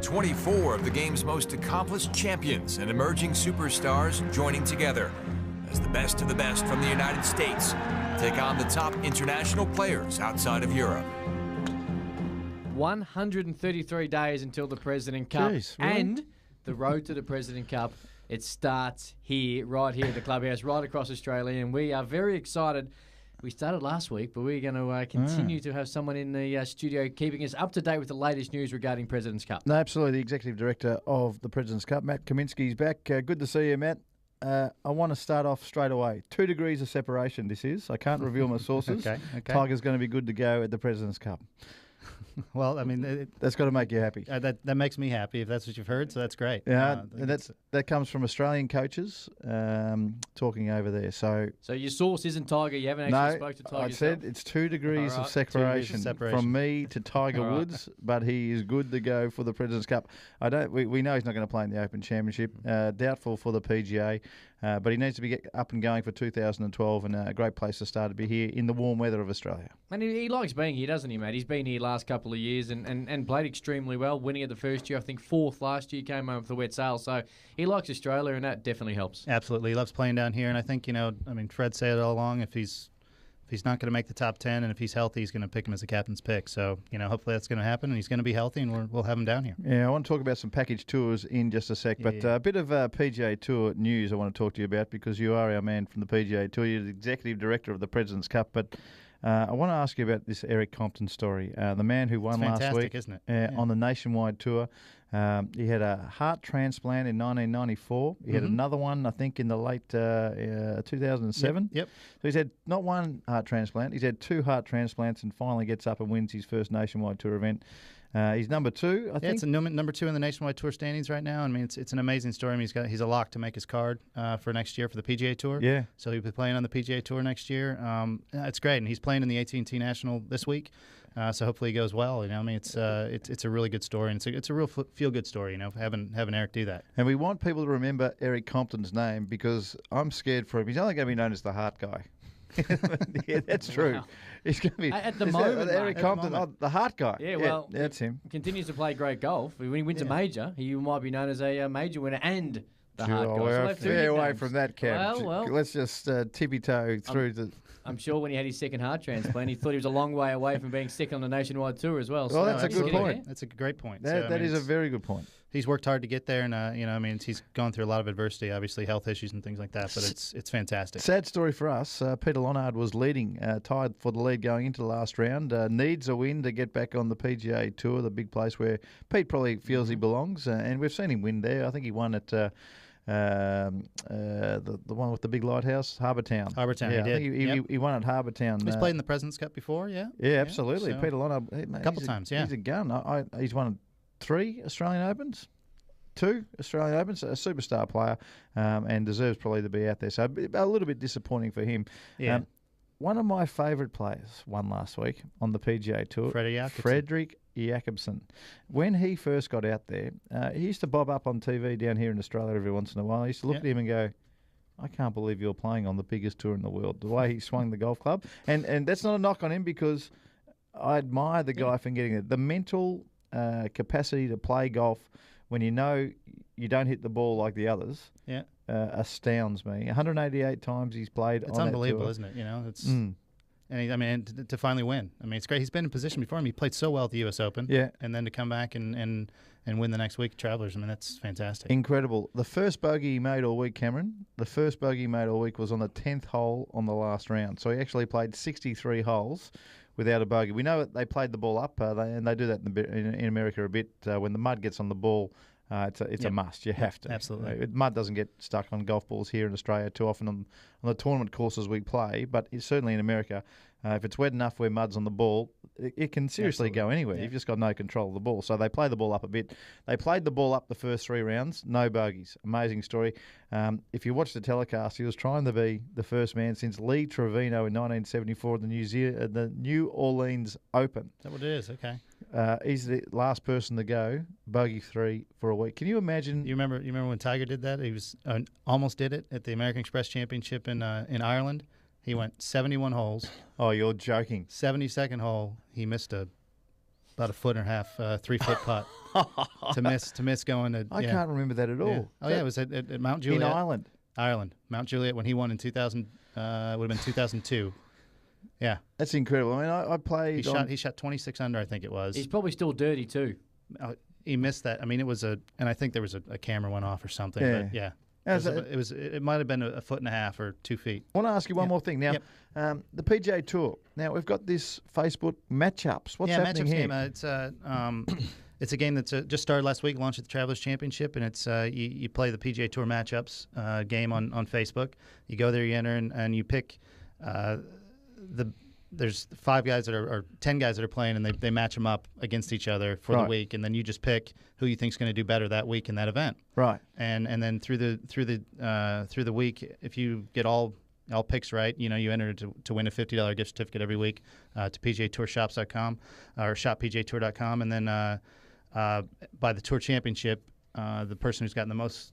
24 of the game's most accomplished champions and emerging superstars joining together as the best of the best from the United States take on the top international players outside of Europe. 133 days until the President Cup. Jeez, really? And the road to the President Cup, it starts here, right here at the Clubhouse, right across Australia, and we are very excited. We started last week, but we're going to continue to have someone in the studio keeping us up to date with the latest news regarding President's Cup. No, absolutely. The Executive Director of the President's Cup, Matt Kaminsky's back. Good to see you, Matt. I want to start off straight away. 2 degrees of separation this is. I can't reveal my sources. Okay. Tiger's going to be good to go at the President's Cup. Well, I mean, That's got to make you happy. that makes me happy if that's what you've heard. So that's great. Yeah, that comes from Australian coaches talking over there. So your source isn't Tiger. You haven't actually spoke to Tiger. I said it's 2 degrees of separation from me to Tiger Woods, but he is good to go for the President's Cup. We know he's not going to play in the Open Championship. Doubtful for the PGA, but he needs to be up and going for 2012, and a great place to start to be here in the warm weather of Australia. And he likes being here, doesn't he, mate? He's been here last couple of years and played extremely well, winning it the first year. I think 4th last year, came home with the wet sail. So he likes Australia, and that definitely helps. Absolutely. He loves playing down here. And I think, Fred said it all along, if he's not going to make the top 10 and if he's healthy, he's going to pick him as a captain's pick. So, hopefully that's going to happen and he's going to be healthy and we'll have him down here. Yeah, I want to talk about some package tours in just a sec, but a bit of PGA Tour news I want to talk to you about because you are our man from the PGA Tour. You're the Executive Director of the President's Cup, but I want to ask you about this Eric Compton story. The man who won last week isn't it? on the Nationwide Tour. He had a heart transplant in 1994. He had another one, I think, in the late 2007. Yep. So he's had not one heart transplant. He's had 2 heart transplants and finally gets up and wins his first Nationwide Tour event. He's number 2, I think. It's number 2 in the Nationwide Tour standings right now. I mean, it's an amazing story. I mean, he's a lock to make his card for next year for the PGA Tour. Yeah. So he'll be playing on the PGA Tour next year. It's great, and he's playing in the AT&T National this week. So hopefully he goes well. I mean, it's a really good story, and it's a real feel-good story. Having Eric do that. And we want people to remember Eric Compton's name because I'm scared for him. He's only going to be known as the Heart Guy. Yeah, that's true. Wow. He's going to be At the moment, Eric Compton, the Heart Guy. Yeah, well, that's him. Continues to play great golf. When he wins a major, he might be known as a major winner and the hard guy. We're So a fair way from that, Cam. Well, let's just tippy-toe through the... I'm sure when he had his second heart transplant, he thought he was a long way away from being second on the Nationwide Tour as well. Well, that's a good point. That's a great point. That is a very good point. He's worked hard to get there, and he's gone through a lot of adversity, obviously health issues and things like that. But it's fantastic. Sad story for us. Peter Lonard was leading, tied for the lead going into the last round. Needs a win to get back on the PGA Tour, the big place where Pete probably feels he belongs, and we've seen him win there. I think he won at the one with the big lighthouse, Harbour Town. He did. I think he won at Harbour Town. He's played in the President's Cup before, yeah. Yeah, absolutely. So Peter Lonard, a couple times, yeah. He's a gun. He's won 3 Australian Opens. 2 Australian Opens, a superstar player, and deserves probably to be out there. So a little bit disappointing for him. Yeah. One of my favourite players won last week on the PGA Tour. Frederick Jakobsen. When he first got out there, he used to bob up on TV down here in Australia every once in a while. I used to look at him and go, I can't believe you're playing on the biggest tour in the world. The way he swung the golf club. And that's not a knock on him because I admire the guy for getting it. The mental capacity to play golf when you know you don't hit the ball like the others astounds me. 188 times he's played on that tour. It's unbelievable, isn't it? It's... And to finally win. I mean, it's great. He's been in position before him. He played so well at the U.S. Open. Yeah. And then to come back and win the next week, Travelers, I mean, that's fantastic. Incredible. The first bogey he made all week, Cameron, was on the 10th hole on the last round. So he actually played 63 holes without a bogey. We know they played the ball up, and they do that in America a bit. When the mud gets on the ball, it's a must. You have to. Absolutely. Mud doesn't get stuck on golf balls here in Australia too often on the tournament courses we play, but it's certainly in America, if it's wet enough where mud's on the ball, it can seriously go anywhere. Yeah. You've just got no control of the ball. So they play the ball up a bit. They played the ball up the first 3 rounds, no bogeys. Amazing story. If you watch the telecast, he was trying to be the first man since Lee Trevino in 1974 at the New Orleans Open. Is that what it is? Okay. He's the last person to go bogey 3 for a week. Can you imagine? You remember when Tiger did that? He was almost did it at the American Express Championship in Ireland. He went 71 holes. Oh, you're joking. 72nd hole, he missed a about a foot and a half, 3-foot putt to miss going to. I can't remember that at all. Yeah. Oh, yeah, it was at Mount Juliet. In Ireland. Mount Juliet, when he won in 2000, would have been 2002. Yeah. That's incredible. I mean, I played. He shot 26 under, I think it was. He's probably still dirty too. He missed that. I mean, it was and I think there was a camera went off or something. Yeah. But yeah. It It might have been a foot and a half or 2 feet. I want to ask you one more thing. Now, the PGA Tour. Now, we've got this Facebook matchups. What's happening here? Game. It's a game that's just started last week, launched at the Travelers Championship, and it's you play the PGA Tour matchups game on Facebook. You go there, you enter, and you pick there's 5 guys or 10 guys that are playing, and they match them up against each other for the week, and then you just pick who you think's going to do better that week in that event. Right. And then through the week, if you get all picks right, you enter to win a $50 gift certificate every week to PGATourshops.com or shoppgatour.com, and then by the Tour Championship, the person who's gotten the most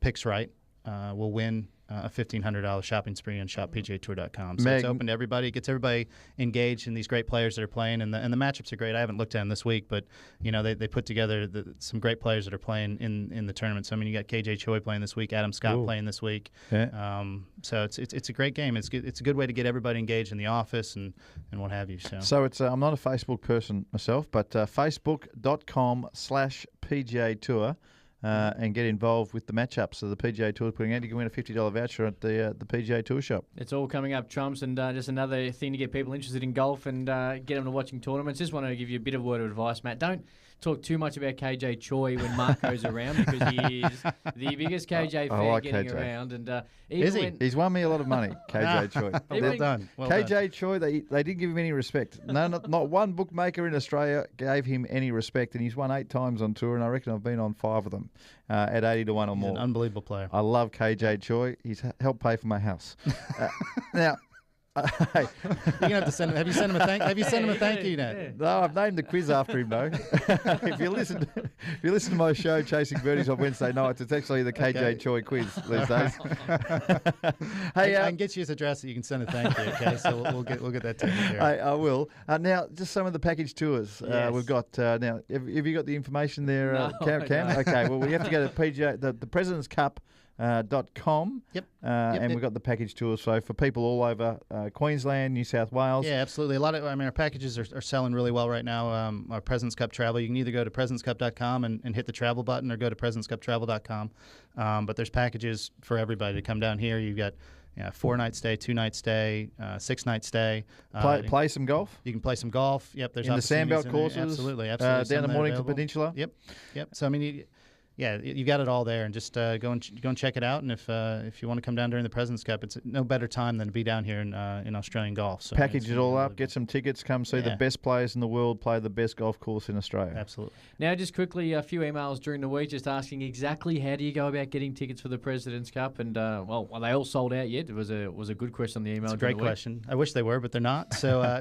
picks right will win a $1,500 shopping spree on shoppgatour.com. So it's open to everybody. It gets everybody engaged in these great players that are playing, and the matchups are great. I haven't looked at them this week, but they put together some great players that are playing in the tournament. So I mean, you got KJ Choi playing this week, Adam Scott playing this week. Yeah. So it's a great game. It's a good way to get everybody engaged in the office and what have you. So it's I'm not a Facebook person myself, but facebook.com/PGA Tour. And get involved with the matchups. So the PGA Tour is putting out. You can win a $50 voucher at the PGA Tour shop. It's all coming up, Trumps, and just another thing to get people interested in golf and get them to watching tournaments. Just want to give you a bit of word of advice, Matt. Don't talk too much about KJ Choi when Mark goes around, because he is the biggest KJ fan getting around. And is he? He's won me a lot of money, KJ Choi. Well done. KJ Choi, they didn't give him any respect. No, not one bookmaker in Australia gave him any respect, and he's won 8 times on tour, and I reckon I've been on 5 of them at 80 to 1 or more. He's an unbelievable player. I love KJ Choi. He's helped pay for my house. Now. You're gonna have to send him. Have you sent him a thank you, Nat? Yeah. No, I've named the quiz after him though. If you listen to my show Chasing Birdies on Wednesday nights, it's actually the KJ Choi quiz these days. Hey, I can get you his address that you can send a thank you. Okay, so we'll get that taken care of. I will. Now, just some of the package tours we've got. Now, have you got the information there, Cam? No. Okay. Well, we have to go to PGA the President's Cup. .com. Yep. And we've got the package tours, so for people all over Queensland, New South Wales. Yeah, absolutely. Our packages are selling really well right now. Our President's Cup travel, you can either go to presidentscup.com and hit the travel button, or go to presidentscuptravel.com. But there's packages for everybody to come down here. You've got 4-night stay, 2-night stay, 6-night stay. Play some golf. You can play some golf. Yep. There's in the Sandbelt courses. Absolutely. Down the Mornington Peninsula. Yep. So I mean. You got it all there, and just go and check it out. And if you want to come down during the President's Cup, it's no better time than to be down here in Australian golf. So package it all up, get some tickets, come see the best players in the world play the best golf course in Australia. Absolutely. Now, just quickly, a few emails during the week just asking exactly how do you go about getting tickets for the President's Cup, and are they all sold out yet? It was a good question on the email. It's a great question. I wish they were, but they're not. So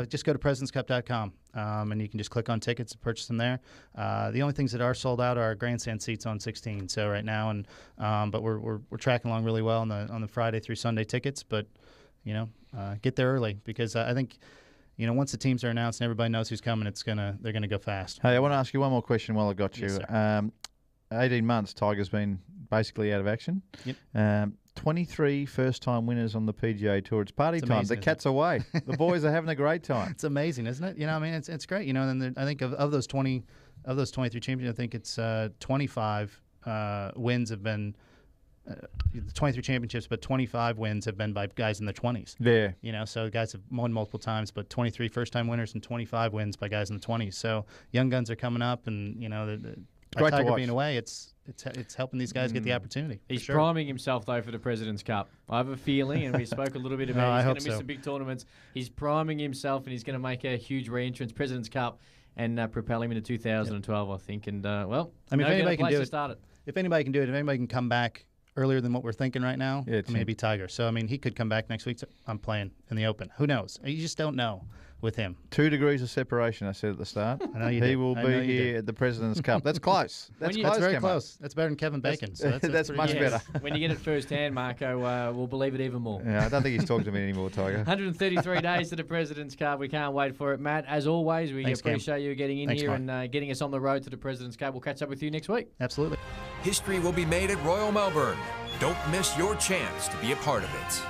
just go to presidentscup.com. And you can just click on tickets and purchase them there. The only things that are sold out are grandstand seats on 16. So right now, but we're tracking along really well on the Friday through Sunday tickets. But get there early, because I think once the teams are announced and everybody knows who's coming, they're gonna go fast. Hey, I want to ask you one more question while I got you. Yes, 18 months, Tiger's been basically out of action. Yep. 23 first-time winners on the PGA Tour. It's party time. The cat's away. The boys are having a great time. It's amazing, isn't it? It's great. And I think of those 23 champions, I think it's 25 wins have been 23 championships, but 25 wins have been by guys in their 20s. Yeah. So guys have won multiple times, but 23 first-time winners and 25 wins by guys in the 20s. So young guns are coming up, and by Tiger being away, it's helping these guys get the opportunity. He's priming himself, though, for the President's Cup. I have a feeling, and we spoke a little bit about he's going to miss some big tournaments. He's priming himself, and he's going to make a huge re-entrance, President's Cup, and propel him into 2012, I think. And, if anybody can do it, if anybody can come back earlier than what we're thinking right now, it'd be Tiger. So, he could come back next week. I'm playing in the Open. Who knows? You just don't know. with him. 2 degrees of separation, I said at the start. I know you He did. will I know be you here did. at the President's Cup. That's close. That's close. That's very Camo. close. That's better than Kevin Bacon. So That's pretty much good. better. When you get it firsthand, Marco, we'll believe it even more. Yeah, I don't think he's talking to me anymore, Tiger. 133 days to the President's Cup. We can't wait for it. Matt, as always, we Thanks, Cam. appreciate you getting in Thanks, here Mark. and getting us on the road to the President's Cup. We'll catch up with you next week. Absolutely. History will be made at Royal Melbourne. Don't miss your chance to be a part of it.